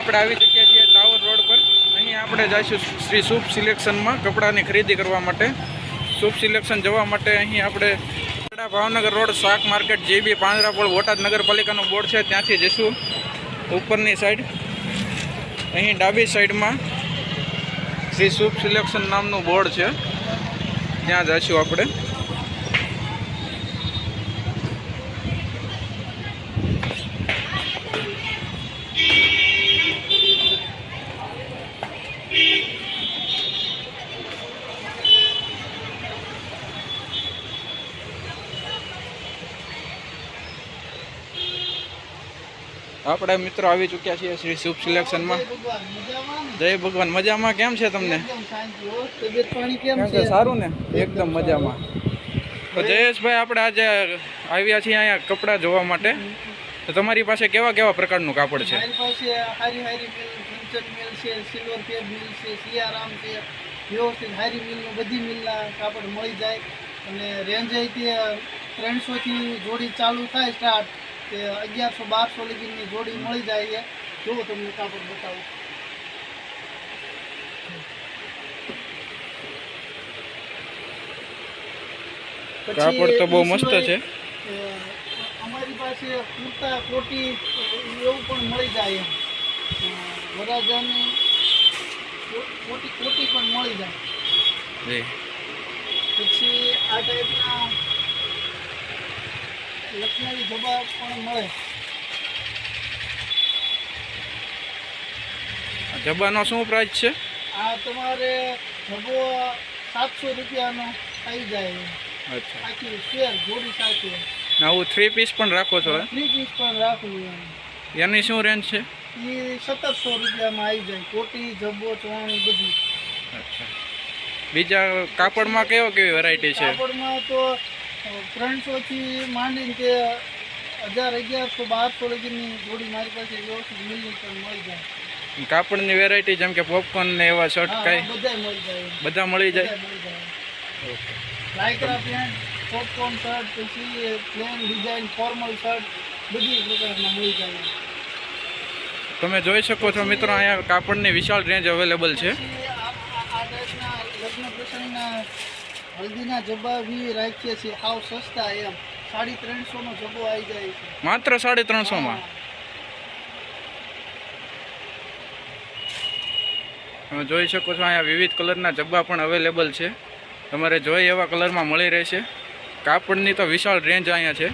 આપણે આવી ચૂક્યા છીએ ટાવર રોડ પર। અહીં આપણે જઈશું શ્રી શુભ સિલેક્શનમાં કપડાની ખરીદી કરવા માટે। શુભ સિલેક્શન જવા માટે અહીં આપણે ભાવનગર રોડ શાક માર્કેટ JB પાંજરાપોળ બોટાદ નગરપાલિકાનું બોર્ડ છે ત્યાંથી જઈશું ઉપરની સાઈડ। અહીં ડાબી સાઈડમાં શ્રી શુભ સિલેક્શન નામનું બોર્ડ છે ત્યાં જઈશું આપણે। આપણે મિત્રો આવી ચૂક્યા છીએ શ્રી શુભ સિલેક્શનમાં। જય ભગવાન, મજામાં? કેમ છે તમને? સારું ને, એકદમ મજામાં। તો જયેશભાઈ, આપણે આજે આવ્યા છીએ અહીંયા કપડાં જોવા માટે। તો તમારી પાસે કેવા કેવા પ્રકારનું કાપડ છે? મારી પાસે હારી મિલ, કિંચન મિલ છે, સિલ્વર પેબ મિલ છે, સિયારામ છે, વ્યવસ્થિત હારી મિલનું બધી મિલના કાપડ મળી જાય। અને રેન્જ અહીંથી 300 થી જોડી ચાલુ થાય સ્ટાર્ટ, કે 1100-1200 લગીની જોડી મળી જાય છે। જો તમને કાપડ બતાવું, કાપડ તો બહુ મસ્ત છે। અમારી પાસે કુર્તા કોટી એવું પણ મળી જાય, વરાજાની કોટી પણ મળી જાય। પછી આ ટાઈપના લખનવી જબા પણ મળે। જબાનો શું પ્રાઇસ છે? આ તમારે જબો 700 રૂપિયાનો આવી જાય। અચ્છા, આખી સ્ક્વેર જોડી સાથે। આવું 3 પીસ પણ રાખો છો? 3 પીસ પણ રાખું। એની શું રેન્જ છે? એ 1700 રૂપિયામાં આવી જાય, કોટી જબો ચોણી બધી। અચ્છા, બીજા કાપડમાં કેવી વેરાયટી છે? કાપડમાં તો 300 થી માંડીને તે 1100-1200 લગીની જોડી મારી પાસે વ્યવસ્થિત મિલની પણ મળી જાય। કાપડની વેરાયટી જેમ કે પોપકોર્ન ને એવા શર્ટ કાંઈ બધા મળી જાય, બધા મળી જાય? ઓકે, લાઇક્રા પેન્ટ, પોપકોર્ન શર્ટ, પછી પ્લેન ડિઝાઇન ફોર્મલ શર્ટ બધી પ્રકારના મળી જાય। તમે જોઈ શકો છો મિત્રો, અહીંયા કાપડની વિશાળ રેન્જ અવેલેબલ છે। આ ટાઈપના લગ્ન પ્રસંગના હલ્દીના જબ્બા બી રાખીએ છીએ, હાવ સસ્તા એમ 350નો જબ્બો આવી જાય છે, માત્ર 350માં। તમે જોઈ શકો છો અહીંયા વિવિધ કલરના જબ્બા પણ અવેલેબલ છે, તમારે જોઈએ એવા કલરમાં મળી રહેશે। કાપડની તો વિશાળ રેન્જ અહીંયા છે।